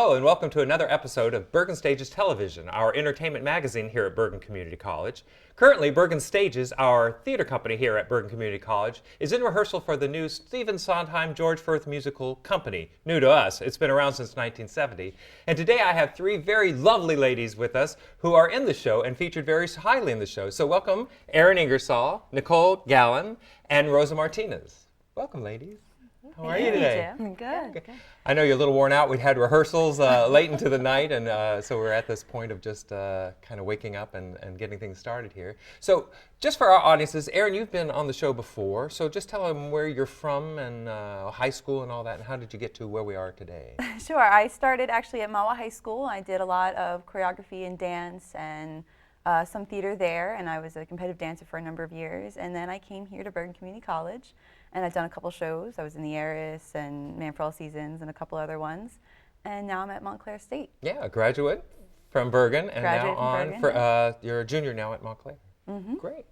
Hello and welcome to another episode of Bergen Stages Television, our entertainment magazine here at Bergen Community College. Currently, Bergen Stages, our theater company here at Bergen Community College, is in rehearsal for the new Stephen Sondheim George Firth musical Company. New to us, it's been around since 1970. And today I have three very lovely ladies with us who are in the show and featured very highly in the show. So welcome Eireann Ingersoll, Nicole, Gallin, and Rosa Martinez. Welcome, ladies. How are you today? Good. I know you're a little worn out. We had rehearsals late into the night, and so we're at this point of just kind of waking up and getting things started here. So just for our audiences, Eireann, you've been on the show before, so just tell them where you're from and high school and all that, and how did you get to where we are today? Sure. I started actually at Mawa High School. I did a lot of choreography and dance and some theater there, and I was a competitive dancer for a number of years. And then I came here to Bergen Community College, and I've done a couple shows. I was in the Heiress and Man for All Seasons and a couple other ones. And now I'm at Montclair State. Yeah, a graduate from Bergen, and Graduate now from on Bergen, for you're a junior now at Montclair. Mm-hmm. Great.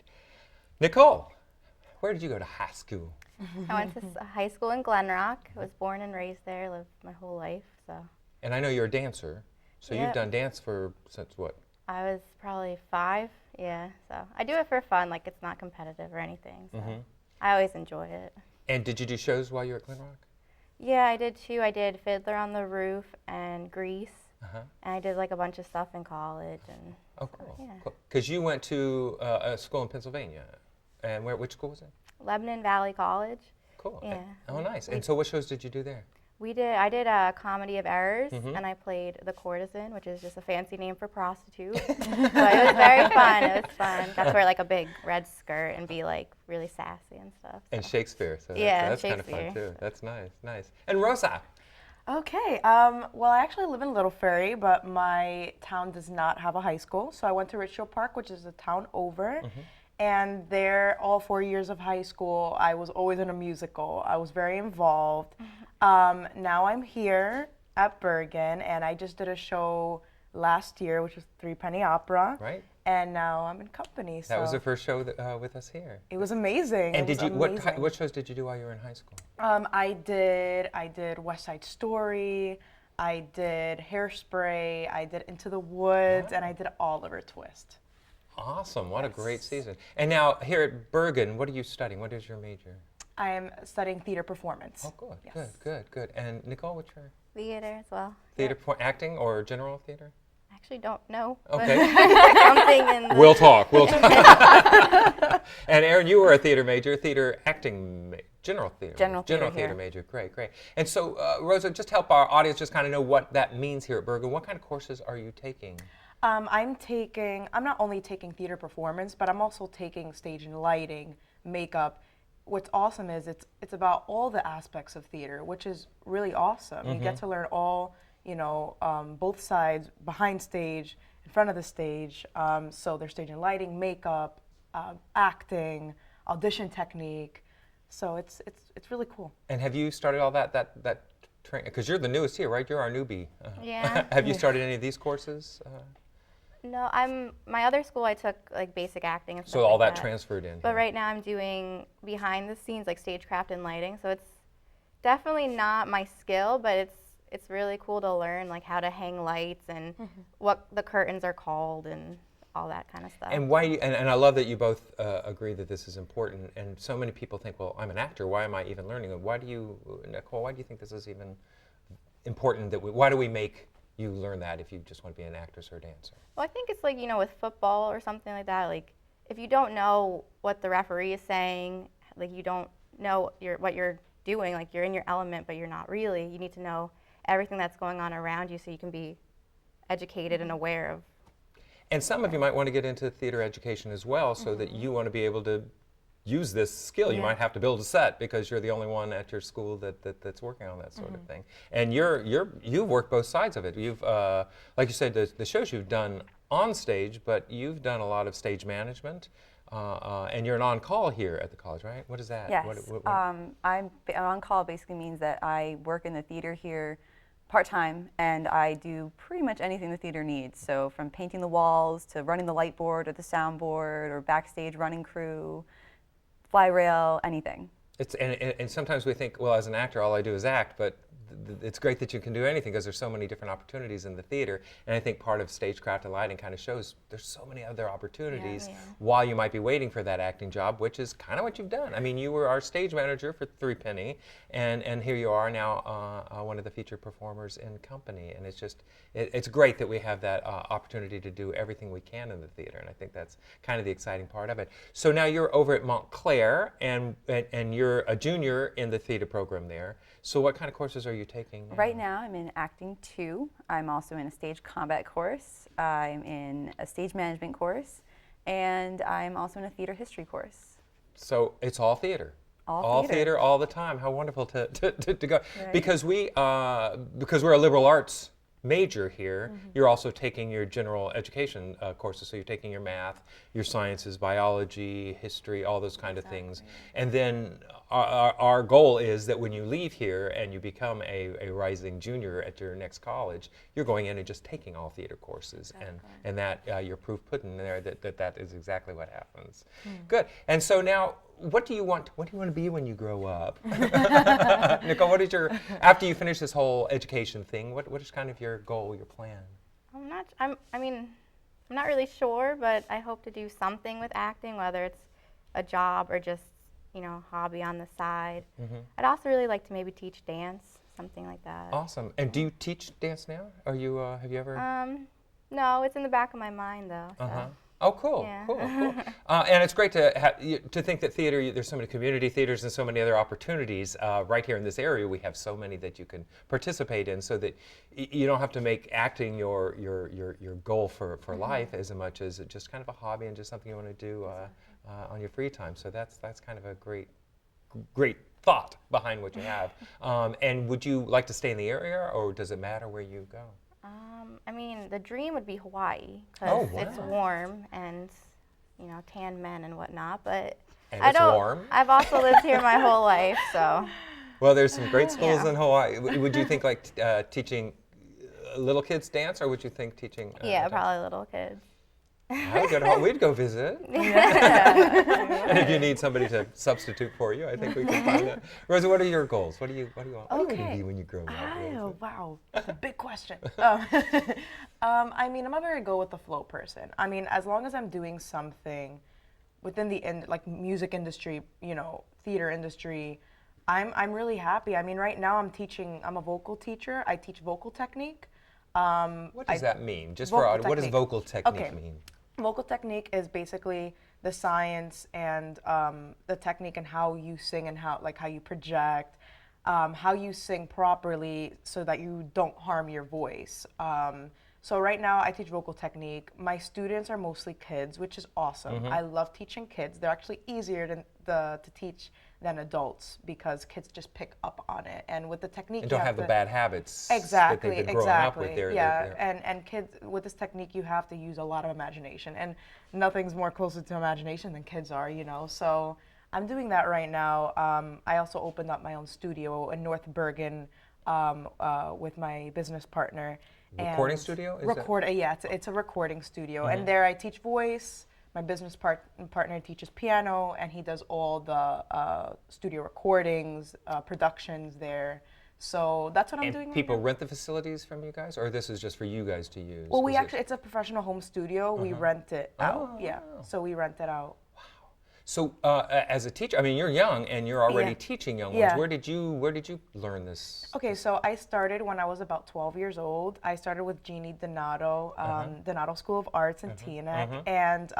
Nicole, where did you go to high school? I went to high school in Glen Rock. I was born and raised there, lived my whole life. So. And I know you're a dancer, so Yeah. you've done dance for since what? I was probably 5, yeah. So I do it for fun, like it's not competitive or anything. So I always enjoy it. And did you do shows while you were at Glen Rock? Yeah, I did too. I did Fiddler on the Roof and Grease, Uh-huh. and I did like a bunch of stuff in college. And Oh, so, cool. yeah. Because you went to a school in Pennsylvania. And which school was it? Lebanon Valley College. Cool. Yeah. Oh, nice. And so what shows did you do there? I did a comedy of errors, Mhm. and I played the courtesan, which is just a fancy name for prostitute. But it was very fun. It was fun. Got to wear like a big red skirt and be like really sassy and stuff. And Shakespeare. So Yeah, that's kind of fun Shakespeare. too. That's nice. Nice. And Rosa. Okay, well, I actually live in Little Ferry, but my town does not have a high school. So I went to Richfield Park, which is a town over. And there, all 4 years of high school, I was always in a musical. I was very involved. Now I'm here at Bergen, and I just did a show last year, which was Three Penny Opera. Right. And now I'm in company. So That was the first show with us here. it was amazing. And It did was you amazing. what shows did you do while you were in high school? I did West Side Story, I did Hairspray, I did Into the Woods, and I did Oliver Twist. Awesome. What a great season. And now here at Bergen, what are you studying? What is your major? I am studying theater performance. Oh, good. Yes. Good. And Nicole, what's your Theater as well. theater acting or general theater? I actually don't know. Okay. But something in the We'll talk. And Eireann, you were a theater major, theater acting, general theater. General theater theater here. major. Great. And so, Rosa, just help our audience just kind of know what that means here at Bergen. What kind of courses are you taking? I'm not only taking theater performance, but I'm also taking stage and lighting, makeup. What's awesome is it's about all the aspects of theater, which is really awesome. You get to learn all, both sides, behind stage, in front of the stage. So there's stage and lighting, makeup, acting, audition technique. So it's really cool. And have you started all that training? Because you're the newest here, right? You're our newbie. Yeah. Have you started any of these courses? No, my other school I took like basic acting and stuff So all like that transferred in. But here. right now I'm doing behind the scenes like stagecraft and lighting. So it's definitely not my skill, but it's really cool to learn like how to hang lights and what the curtains are called and all that kind of stuff. And why? And I love that you both agree that this is important. And so many people think, well, I'm an actor. Why am I even learning it? Nicole? Why do you think this is even important? Why do we make you learn that if you just want to be an actress or a dancer? Well, I think it's like, with football or something like that, like if you don't know what the referee is saying, like you don't know what you're doing, like you're in your element, but you're not really. You need to know everything that's going on around you so you can be educated and aware of. And some of you might want to get into theater education as well, so that you want to be able to use this skill. You might have to build a set because you're the only one at your school that's working on that sort of thing. And you've worked both sides of it. You've, like you said, the shows you've done on stage, but you've done a lot of stage management, and you're an on-call here at the college, right? What is that? Yes. What- I'm on call basically means that I work in the theater here part-time, and I do pretty much anything the theater needs. So from painting the walls to running the light board or the sound board or backstage running crew, fly rail, anything. And sometimes we think, well, as an actor, all I do is act, but it's great that you can do anything because there's so many different opportunities in the theater. And I think part of stagecraft and lighting kind of shows there's so many other opportunities while you might be waiting for that acting job, which is kind of what you've done. I mean, you were our stage manager for Three Penny, and here you are now one of the featured performers in Company. And it's just, it's great that we have that opportunity to do everything we can in the theater. And I think that's kind of the exciting part of it. So now you're over at Montclair, and you're a junior in the theater program there. So what kind of courses are you taking now? Right now I'm in Acting 2. I'm also in a stage combat course. I'm in a stage management course. And I'm also in a theater history course. So it's all theater. All theater all the time. How wonderful to go. Right. Because we're a liberal arts major here, you're also taking your general education courses. So you're taking your math, your sciences, biology, history, all those kind of things. And then our goal is that when you leave here and you become a rising junior at your next college, you're going in and just taking all theater courses. And that you're proof putting there that is exactly what happens. Good. And so now, what do you want to be when you grow up? Nicole, what is after you finish this whole education thing, what is kind of your goal, your plan? I'm not really sure, but I hope to do something with acting, whether it's a job or just, hobby on the side. I'd also really like to maybe teach dance, something like that. Awesome. And do you teach dance now? Have you ever? No, it's in the back of my mind though. So. Oh, cool, Yeah. cool. And it's great to think that theater, there's so many community theaters and so many other opportunities. Right here in this area, we have so many that you can participate in, so that you don't have to make acting your goal for life as much as just kind of a hobby and just something you want to do on your free time. So that's kind of a great thought behind what you have. And would you like to stay in the area, or does it matter where you go? The dream would be Hawaii, because wow. it's warm and, tan men and whatnot, but And it's warm. I've also lived here my whole life, so. Well, there's some great schools Yeah. in Hawaii. Would you think like teaching little kids dance, or would you think teaching? Yeah, dance? probably little kids. I would go to Hawaii. We'd go visit. And if you need somebody to substitute for you, I think we can find that. Rosa, what are your goals? What do you want to be when you grow up? Oh, wow, that's a big question. I'm a very go with the flow person. As long as I'm doing something within the music industry, theater industry, I'm really happy. Right now I'm a vocal teacher. I teach vocal technique. What does that mean? Just vocal what does technique. vocal technique Okay. mean? Vocal technique is basically the science and the technique and how you sing and how you project, how you sing properly so that you don't harm your voice. So right now I teach vocal technique. My students are mostly kids, which is awesome. I love teaching kids. They're actually easier to teach than adults because kids just pick up on it. And with the technique, And don't have the bad habits Exactly, that they've been growing up with. And kids, with this technique, you have to use a lot of imagination. And nothing's more closer to imagination than kids are, So I'm doing that right now. I also opened up my own studio in North Bergen with my business partner. Recording studio? Yeah, it's a recording studio. And there I teach voice. My business partner teaches piano, and he does all the studio recordings, productions there. So that's what I'm doing. And people rent the facilities from you guys, or this is just for you guys to use? Well, it's a professional home studio. We rent it out. Yeah, so we rent it out. So as a teacher, you're young and you're already teaching young ones. Yeah. Where did you learn this? Okay, so I started when I was about 12 years old. I started with Jeannie Donato, Donato School of Arts in Teaneck. And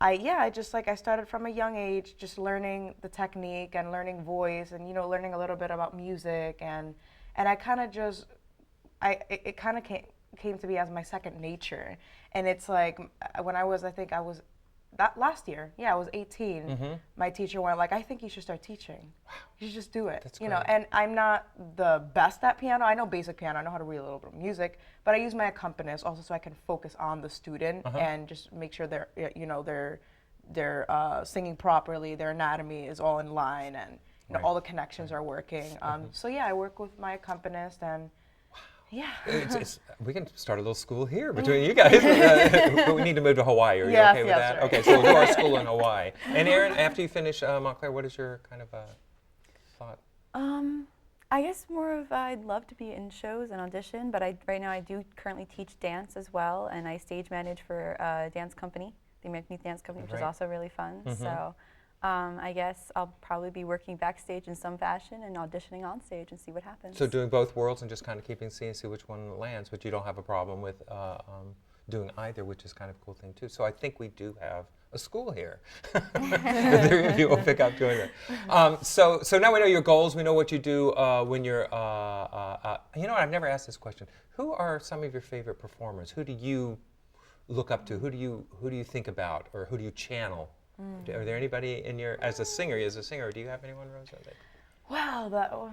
I started from a young age, just learning the technique and learning voice and, learning a little bit about music. And I kind of it kind of came to be as my second nature. And it's like, when I was last year, I was 18. My teacher went I think you should start teaching. You should just do it. That's great. And I'm not the best at piano. I know basic piano. I know how to read a little bit of music, but I use my accompanist also so I can focus on the student and just make sure they're singing properly. Their anatomy is all in line, and all the connections are working. So I work with my accompanist and. Yeah. We can start a little school here between you guys, but we need to move to Hawaii. Are you okay with that? Right. Okay, so we'll do our school in Hawaii. And Eireann, after you finish Montclair, what is your kind of thought? I guess more of I'd love to be in shows and audition, but right now I do currently teach dance as well, and I stage manage for a dance company, the American Youth Dance Company, which is also really fun. So I guess I'll probably be working backstage in some fashion and auditioning on stage and see what happens. So doing both worlds and just kind of keeping see which one lands, but you don't have a problem with doing either, which is kind of a cool thing too. So I think we do have a school here. The three of you will pick up doing it. So now we know your goals. We know what you do when you're. You know what? I've never asked this question. Who are some of your favorite performers? Who do you look up to? Who do you think about, or who do you channel? Are there anybody in your as a singer? Do you have anyone, Rosa? Wow,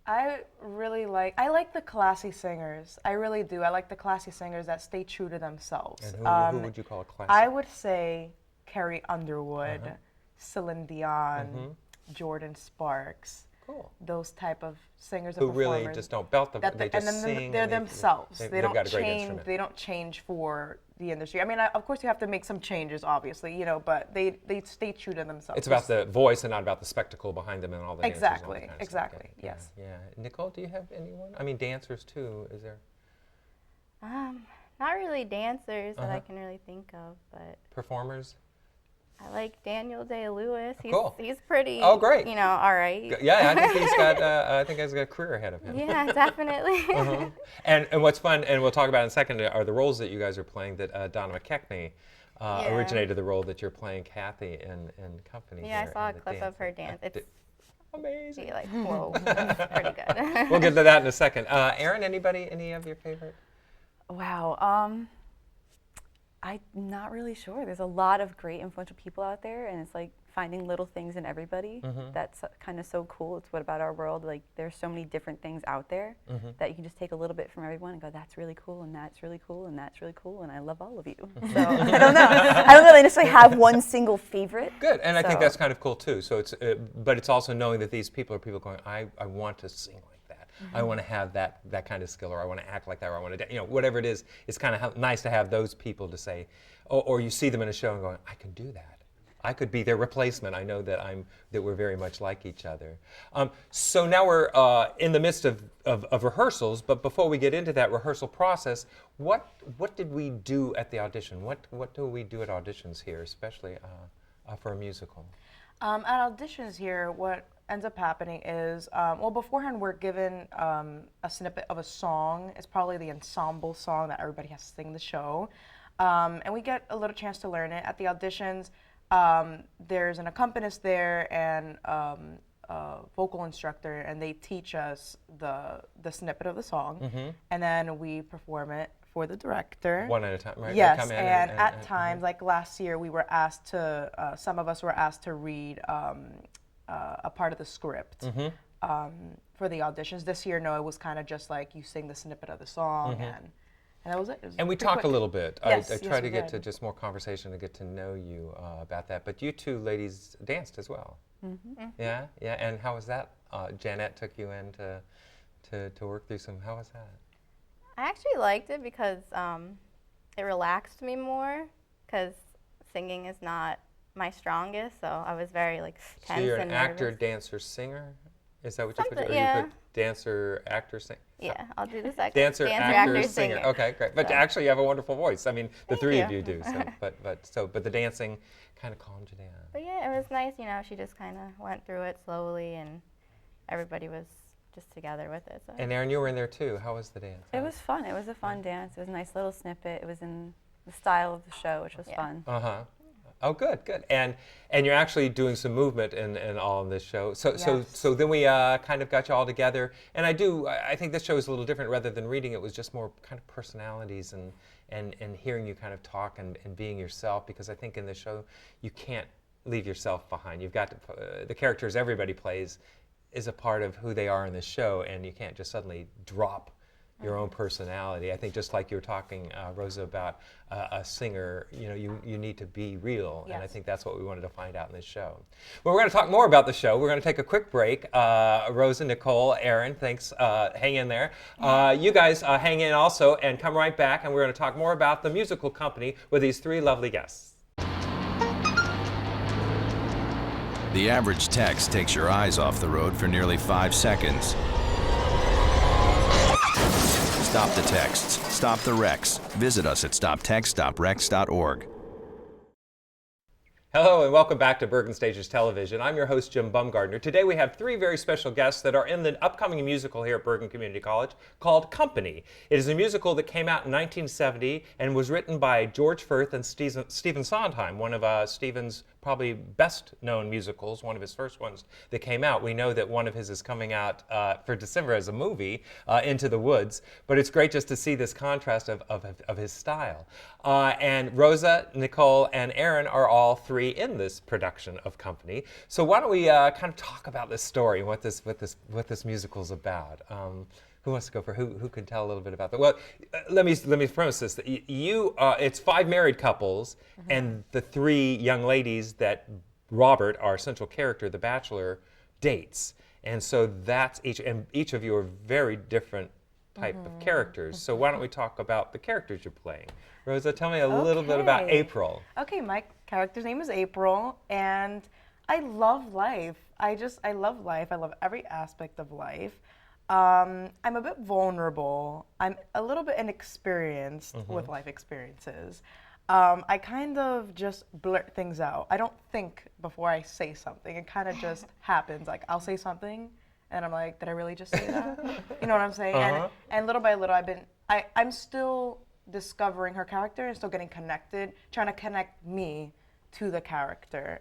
I like the classy singers. I really do. I like the classy singers that stay true to themselves. And who would you call a classy? I would say Carrie Underwood, Celine Dion, Jordan Sparks. Cool. Those type of singers who and performers. really just don't belt them. They just sing. They're themselves. They don't got a great change. instrument. They don't change for the industry. I mean, of course, you have to make some changes, obviously, you know, but they stay true to themselves. It's about the voice and not about the spectacle behind them and all the dancers and all that exactly, kind of exactly. stuff. Yes. Yeah. Nicole, do you have anyone? I mean, dancers too. Is there Not really dancers that I can really think of, but performers? I like Daniel Day-Lewis. Cool. He's pretty. Oh, great. You know, all right. Yeah, I think he's got. He's got a career ahead of him. Yeah, definitely. And what's fun, and we'll talk about in a second, are the roles that you guys are playing. That Donna McKechnie originated the role that you're playing, Kathy, in Company. Yeah, here I saw in a the clip of her dance. It's amazing. like, whoa, it's pretty good. We'll get to that in a second. Eireann, any of your favorite? Wow. I'm not really sure. There's a lot of great influential people out there, and it's like finding little things in everybody. That's kind of so cool. It's what about our world. Like there's so many different things out there that you can just take a little bit from everyone and go, that's really cool, and that's really cool, and that's really cool, and I love all of you. So I don't know. I don't really necessarily have one single favorite. Good, and I think that's kind of cool too. So it's, but it's also knowing that these people are people going, I want to sing like that. I want to have that kind of skill, or I want to act like that, or I want to, whatever it is. It's kind of nice to have those people to say, or you see them in a show and going, I can do that. I could be their replacement. I know that we're very much like each other. So now we're in the midst of rehearsals. But before we get into that rehearsal process, what did we do at the audition? What do we do at auditions here, especially for a musical? At auditions here, what ends up happening is, well, beforehand we're given a snippet of a song. It's probably the ensemble song that everybody has to sing in the show. And we get a little chance to learn it. At the auditions, there's an accompanist there and a vocal instructor, and they teach us the snippet of the song, and then we perform it for the director. One at a time, right? Yes, and at times, like last year, we were asked to, some of us were asked to read a part of the script for the auditions. This year, no, it was kind of just like you sing the snippet of the song, and that was it. And we talked a little bit. Yes, I tried to get did. to just more conversation to get to know you about that. But you two ladies danced as well. Yeah. And how was that? Janet took you in to work through some. How was that? I actually liked it because it relaxed me more, because singing is not my strongest, so I was very tense. So you're and an actor, nervous. dancer, singer? Is that what you put? Something, Or yeah. you put dancer, actor, singer? Yeah, I'll do the second. Dancer, actor, singer. singer. Okay, great. But So. actually, you have a wonderful voice. I mean, the Thank three of you. you do. So, but the dancing kind of calmed you down. But yeah, it was nice. She just kind of went through it slowly, and everybody was just together with it. So. And Eireann, you were in there too. How was the dance? It was fun. It was a fun dance. It was a nice little snippet. It was in the style of the show, which was fun. Oh, good. And you're actually doing some movement in all of this show. So Yes. so then we kind of got you all together. And I think this show is a little different. Rather than reading, it was just more kind of personalities and hearing you kind of talk and being yourself. Because I think in this show you can't leave yourself behind. You've got to, the characters everybody plays is a part of who they are in this show, and you can't just suddenly drop your own personality. I think just like you were talking, Rosa, about a singer, you need to be real, and I think that's what we wanted to find out in this show. Well, we're going to talk more about the show. We're going to take a quick break. Rosa, Nicole, Eireann, thanks. Hang in there. You guys hang in also and come right back, and we're going to talk more about the musical company with these three lovely guests. The average text takes your eyes off the road for nearly 5 seconds. Stop the texts. Stop the wrecks. Visit us at stoptextstoprex.org. Hello and welcome back to Bergen Stages Television. I'm your host, Jim Bumgardner. Today we have three very special guests that are in the upcoming musical here at Bergen Community College called Company. It is a musical that came out in 1970 and was written by George Furth and Stephen Sondheim, one of Stephen's probably best known musicals, one of his first ones that came out. We know that one of his is coming out for December as a movie, Into the Woods, but it's great just to see this contrast of his style. And Rosa, Nicole, and Eireann are all three in this production of Company. So why don't we kind of talk about this story and what this musical's about? Who wants to go for who can tell a little bit about that? Well, let me premise this. That it's 5 married couples and the 3 young ladies that Robert, our central character, the bachelor, dates. And so that's each of you are very different type of characters. So why don't we talk about the characters you're playing? Rosa, tell me a little bit about April. Okay, my character's name is April, and I love life. I love life. I love every aspect of life. I'm a bit vulnerable. I'm a little bit inexperienced with life experiences. I kind of just blurt things out. I don't think before I say something. It kind of just happens. Like, I'll say something, and I'm like, did I really just say that? You know what I'm saying? And little by little, I'm still discovering her character and still getting connected, trying to connect me to the character.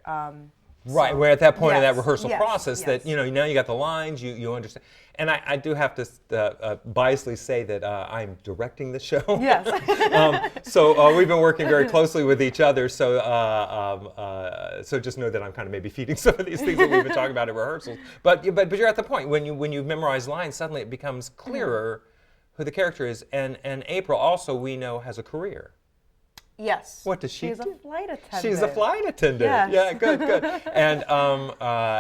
Right, we're at that point in that yes, rehearsal yes, process that, yes. Now you got the lines, you understand. And I do have to biasly say that I'm directing the show. Yes. So we've been working very closely with each other, so just know that I'm kind of maybe feeding some of these things that we've been talking about at rehearsals. But you're at the point, when you memorize lines, suddenly it becomes clearer who the character is. And April also, we know, has a career. Yes. What does she do? She's a flight attendant. She's a flight attendant. Yes. Yeah, good.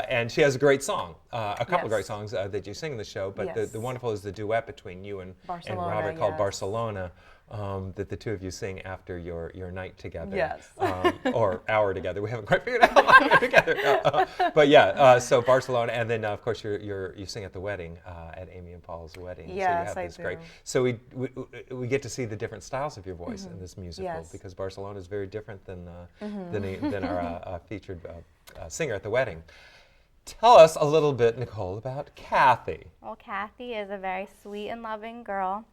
And she has a great song, a couple of great songs that you sing in the show. But Yes. the wonderful is the duet between you and Barcelona, Robert called yes. Barcelona, that the two of you sing after your night together. Yes. Or hour together. We haven't quite figured out how long we're together. But yeah, so Barcelona, and then of course you sing at the wedding, at Amy and Paul's wedding. Yes, so you have this I great. do. So we get to see the different styles of your voice in this musical, Yes. because Barcelona is very different than our featured singer at the wedding. Tell us a little bit, Nicole, about Kathy. Well, Kathy is a very sweet and loving girl.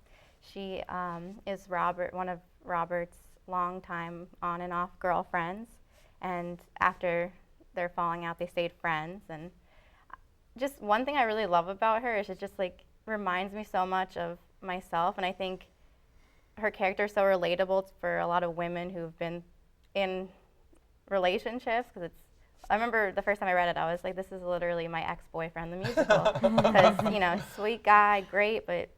She is one of Robert's longtime on and off girlfriends, and after their falling out, they stayed friends. And just one thing I really love about her is it just like reminds me so much of myself, and I think her character is so relatable for a lot of women who've been in relationships, because I remember the first time I read it, I was like, this is literally my ex-boyfriend, the musical. Because, sweet guy, great, but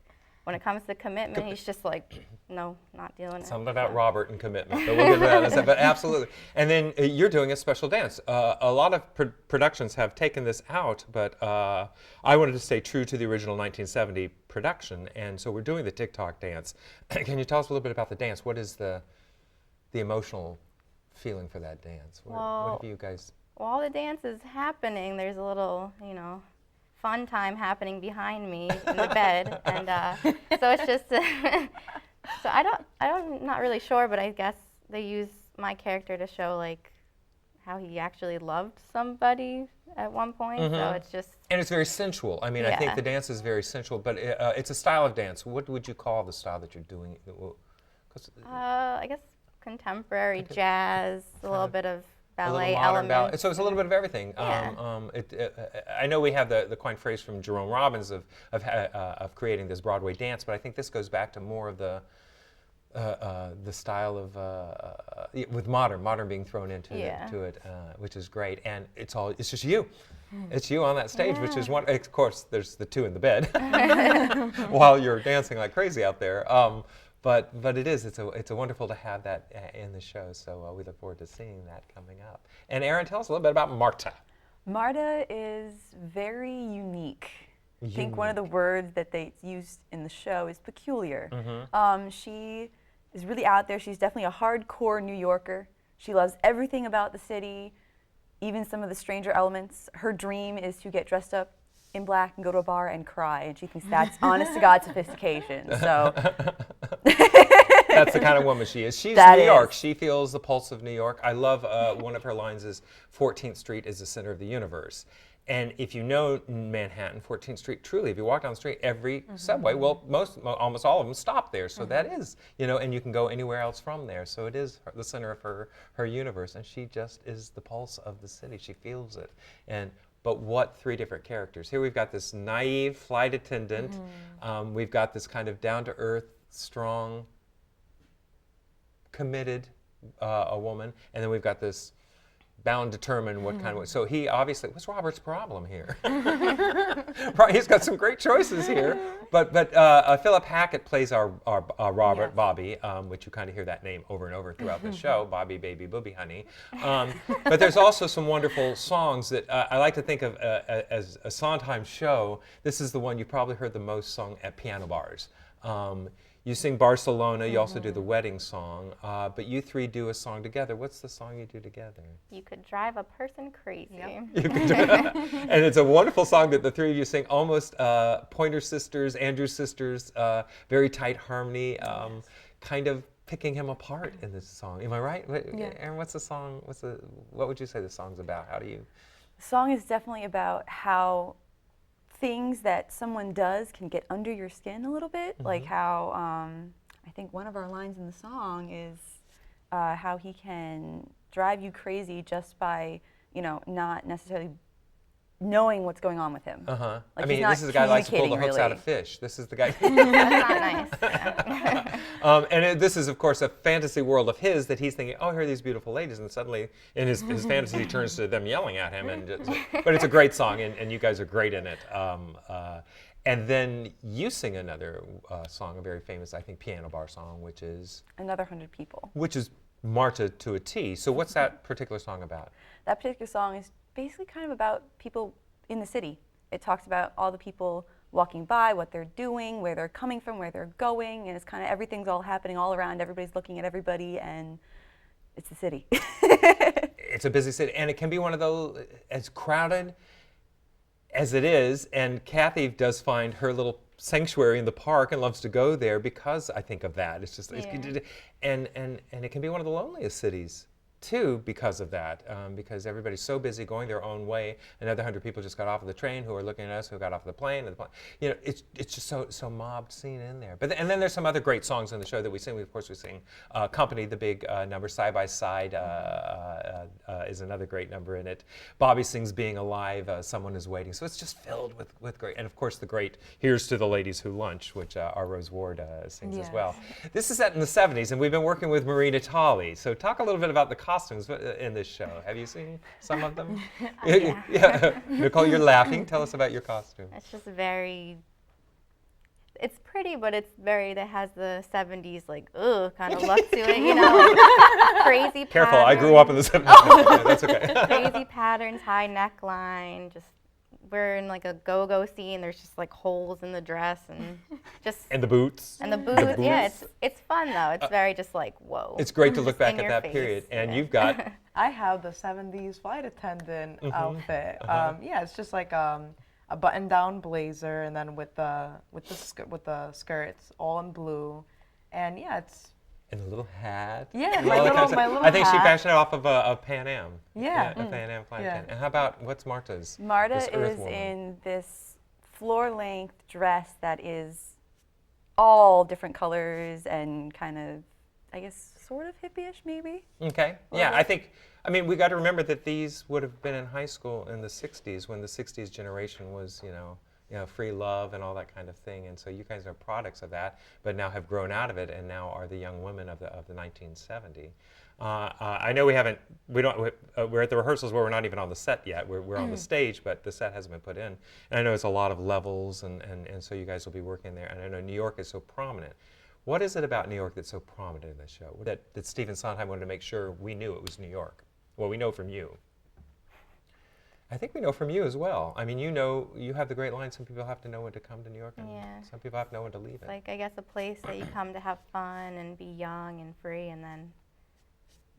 when it comes to commitment, he's just like, no, not doing it. Something about Robert and commitment, but we'll get to that in a second. But absolutely. And then you're doing a special dance. A lot of productions have taken this out, but I wanted to stay true to the original 1970 production, and so we're doing the TikTok dance. Can you tell us a little bit about the dance? What is the emotional feeling for that dance? What have you guys... While the dance is happening, there's a little, fun time happening behind me in the bed, and so it's just, so I'm not really sure, but I guess they use my character to show like how he actually loved somebody at one point. So it's just, and it's very sensual. I mean, I think the dance is very sensual, but it's a style of dance. What would you call the style that you're doing? I guess contemporary jazz, a little bit of ballet modern ballet. elements. So it's a little bit of everything. Yeah. I know we have the quaint phrase from Jerome Robbins of creating this Broadway dance, but I think this goes back to more of the style of with modern being thrown into it, which is great. And it's just you. It's you on that stage, which is one. Of course, there's the two in the bed while you're dancing like crazy out there. But it's a wonderful to have that in the show, so we look forward to seeing that coming up. And Eireann, tell us a little bit about Marta. Marta is very unique. I think one of the words that they used in the show is peculiar. She is really out there. She's definitely a hardcore New Yorker. She loves everything about the city. even some of the stranger elements. Her dream is to get dressed up in black and go to a bar and cry, and she thinks that's honest to God sophistication. So that's the kind of woman she is. She's That New York. is. She feels the pulse of New York. I love one of her lines is 14th Street is the center of the universe. And if you know Manhattan, 14th Street, truly, if you walk down the street, every subway, well, almost all of them stop there. So that is, and you can go anywhere else from there. So it is the center of her universe, and she just is the pulse of the city. She feels it. But what three different characters? Here we've got this naive flight attendant. We've got this kind of down-to-earth, strong, committed a woman, and then we've got this bound, determined what kind of. So he obviously, what's Robert's problem here? Right, he's got some great choices here. But Philip Hackett plays our Robert, Yes. Bobby, which you kind of hear that name over and over throughout the show, Bobby, baby, booby, honey. But there's also some wonderful songs that I like to think of as a Sondheim show. This is the one you probably heard the most sung at piano bars. You sing Barcelona, you also do the wedding song, but you three do a song together. What's the song you do together? You could drive a person crazy. And it's a wonderful song that the three of you sing, almost Pointer Sisters, Andrew Sisters, very tight harmony, kind of picking him apart in this song. Am I right? Yeah. Aaron, what's the song? What would you say the song's about? How do you? the song is definitely about how things that someone does can get under your skin a little bit, like how I think one of our lines in the song is how he can drive you crazy just by, not necessarily knowing what's going on with him. Like I he's mean, not this is the guy who likes to pull the hooks out of really. fish. This is the guy. That's not nice. Yeah. This is, of course, a fantasy world of his that he's thinking, oh, here are these beautiful ladies, and suddenly in his fantasy turns to them yelling at him. But it's a great song, and you guys are great in it. And then you sing another song, a very famous, I think, piano bar song, which is Another 100 People. Marta to a T. So what's that particular song about? That particular song is basically kind of about people in the city. It talks about all the people walking by, what they're doing, where they're coming from, where they're going, and it's kind of everything's all happening all around. Everybody's looking at everybody, and it's the city. It's a busy city, and it can be one of those as crowded as it is. And Kathy does find her little sanctuary in the park and loves to go there because I think of that. It's just, and it can be one of the loneliest cities too because of that, because everybody's so busy going their own way. Another 100 people just got off of the train who are looking at us who got off the plane. It's just so mobbed scene in there. And then there's some other great songs in the show that we sing. Of course, we sing Company, the big number. Side by Side is another great number in it. Bobby sings Being Alive, Someone Is Waiting. So it's just filled with great, and of course the great Here's to the Ladies Who Lunch, which our Rose Ward sings as well. This is set in the 70s, and we've been working with Marie Natali. So talk a little bit about the costumes in this show. Have you seen some of them? Yeah. Nicole, you're laughing. Tell us about your costume. It's just it's pretty, but it has the 70s, kind of look to it, like crazy patterns. Careful, I grew up in the 70s. Yeah, that's okay. Crazy patterns, high neckline, just we're in a go-go scene. There's just holes in the dress and just and the boots. And the boots. Yeah, it's fun though. It's very just whoa. It's great to look back in at your that face. period. And you've got I have the 70s flight attendant outfit. It's just like a button-down blazer, and then with the skirts all in blue, and it's. And the little hat. Yeah, and my all that kind of little stuff. I think she hat. fashioned it off of a Pan Am. Yeah. A Pan Am flight Yeah. attendant. And how about, what's Marta's? Marta This Earth is woman. in this floor-length dress that is all different colors and kind of, I guess, sort of hippie-ish maybe. Okay. Yeah, I mean, we got to remember that these would have been in high school in the 60s when the 60s generation was, free love and all that kind of thing. And so you guys are products of that, but now have grown out of it and now are the young women of the 1970s. I know we're at the rehearsals where we're not even on the set yet. We're on the stage, but the set hasn't been put in. And I know it's a lot of levels, and so you guys will be working there. And I know New York is so prominent. What is it about New York that's so prominent in this show that Stephen Sondheim wanted to make sure we knew it was New York? Well, we know from you. I think we know from you as well. I mean, you have the great line, some people have to know when to come to New York, and some people have to know when to leave it. I guess a place that you come to have fun and be young and free, and then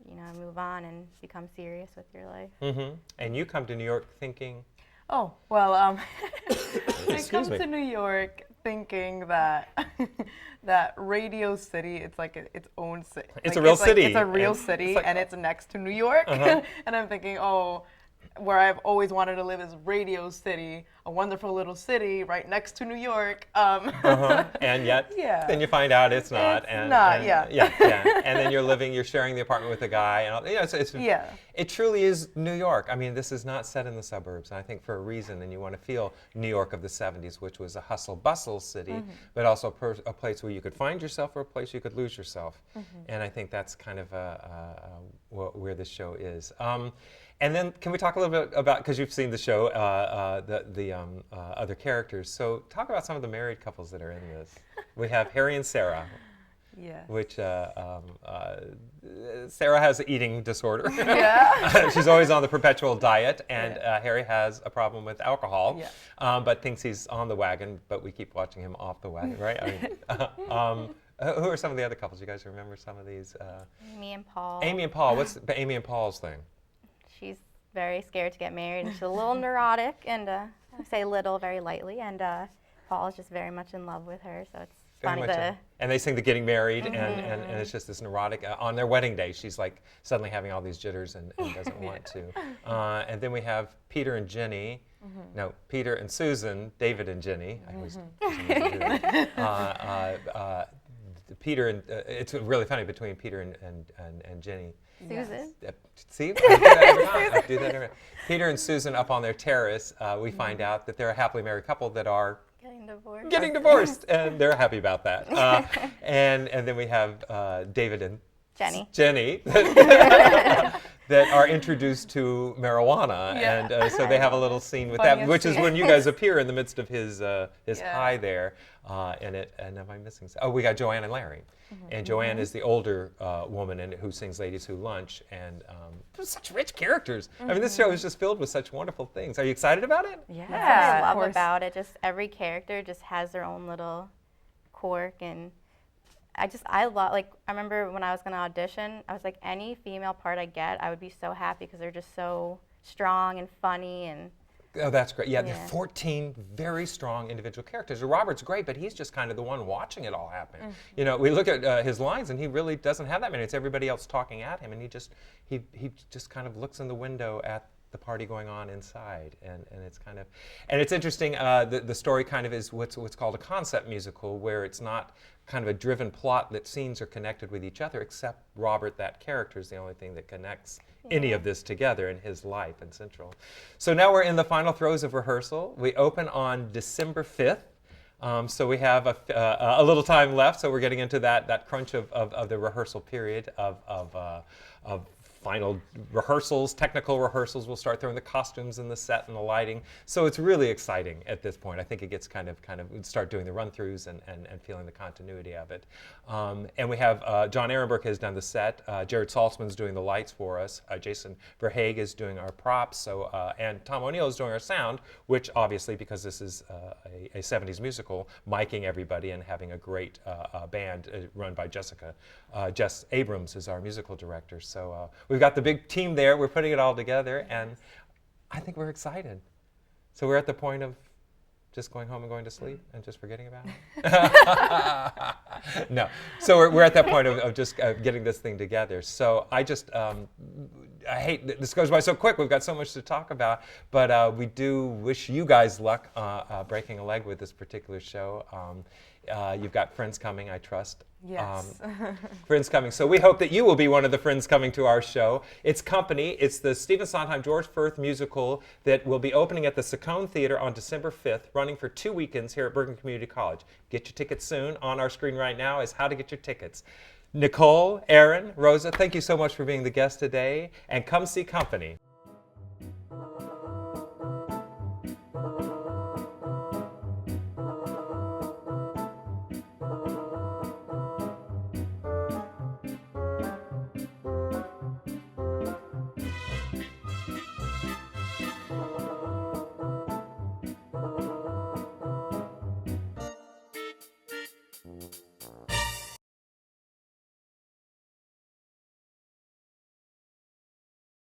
you know, move on and become serious with your life. Mm-hmm. And you come to New York thinking, Oh, well, I Excuse come me. to New York thinking that that Radio City, it's like its own city. It's a real city, It's a real and city, it's like- and it's next to New York. Uh-huh. And I'm thinking, oh, where I've always wanted to live is Radio City, a wonderful little city right next to New York. uh-huh. And yet, Yeah. then you find out it's not. It's not, yeah. Yeah. And then you're sharing the apartment with a guy, and all, you know, Yeah. it truly is New York. I mean, this is not set in the suburbs, and I think for a reason. And you want to feel New York of the '70s, which was a hustle-bustle city, but also a place where you could find yourself or a place you could lose yourself. And I think that's kind of where this show is. And then, can we talk a little bit about, because you've seen the show, the other characters. So talk about some of the married couples that are in this. We have Harry and Sarah, Yes. which Sarah has an eating disorder. Yeah. She's always on the perpetual diet, and Harry has a problem with alcohol, Yeah. but thinks he's on the wagon, but we keep watching him off the wagon, right? I mean, who are some of the other couples? You guys remember some of these? Amy and Paul. Amy and Paul. What's Amy and Paul's thing? She's very scared to get married, and she's a little neurotic, and I say little very lightly, and Paul is just very much in love with her, so it's Very funny much to... and they sing the getting married, and it's just this neurotic. On their wedding day, she's like suddenly having all these jitters and doesn't want to. And then we have Peter and Jenny. No, Peter and Susan, David and Jenny. I always do that. Peter and it's really funny between Peter and Jenny. Susan. See, I do that every time. Peter and Susan up on their terrace. We find out that they're a happily married couple that are Getting divorced. and they're happy about that. And then we have David and Jenny. that are introduced to marijuana, Yeah. and so they have a little scene with Funniest that, which is scene. when you guys appear in the midst of his Yeah. high there, and am I missing? Oh, we got Joanne and Larry, and Joanne is the older woman who sings "Ladies Who Lunch," and they're such rich characters. I mean, this show is just filled with such wonderful things. Are you excited about it? Yeah. That's what I of love course. about it. Just every character just has their own little quirk, and I love, like, I remember when I was going to audition, I was like, any female part I get, I would be so happy because they're just so strong and funny, and Oh, that's great. Yeah, there Yeah. are 14 very strong individual characters. Robert's great, but he's just kind of the one watching it all happen. You know, we look at his lines, and he really doesn't have that many. It's everybody else talking at him, and he just kind of looks in the window at the party going on inside, and it's kind of, and it's interesting. The story kind of is what's called a concept musical, where it's not kind of a driven plot that scenes are connected with each other, except Robert, that character, is the only thing that connects any of this together in his life and central. So now we're in the final throes of rehearsal. We open on December 5th. So we have a little time left, so we're getting into that crunch of the rehearsal period of final rehearsals, technical rehearsals. We'll start throwing the costumes and the set and the lighting. So it's really exciting at this point. I think it gets kind of we'd start doing the run-throughs and feeling the continuity of it. And we have John Ehrenberg has done the set. Jared Saltzman's doing the lights for us. Jason Verhaeg is doing our props. So and Tom O'Neill is doing our sound, which obviously, because this is a 70s musical, miking everybody and having a great band run by Jessica. Jess Abrams is our musical director. So we've got the big team there. We're putting it all together, and I think we're excited. So we're at the point of just going home and going to sleep and just forgetting about it? No. So we're at that point of just getting this thing together. So I just, I hate, this goes by so quick. We've got so much to talk about, but we do wish you guys luck breaking a leg with this particular show. You've got friends coming, I trust. Yes. Friends coming. So we hope that you will be one of the friends coming to our show. It's Company. It's the Stephen Sondheim, George Firth musical that will be opening at the Saccone Theater on December 5th, running for 2 weekends here at Bergen Community College. Get your tickets soon. On our screen right now is how to get your tickets. Nicole, Eireann, Rosa, thank you so much for being the guest today, and come see Company.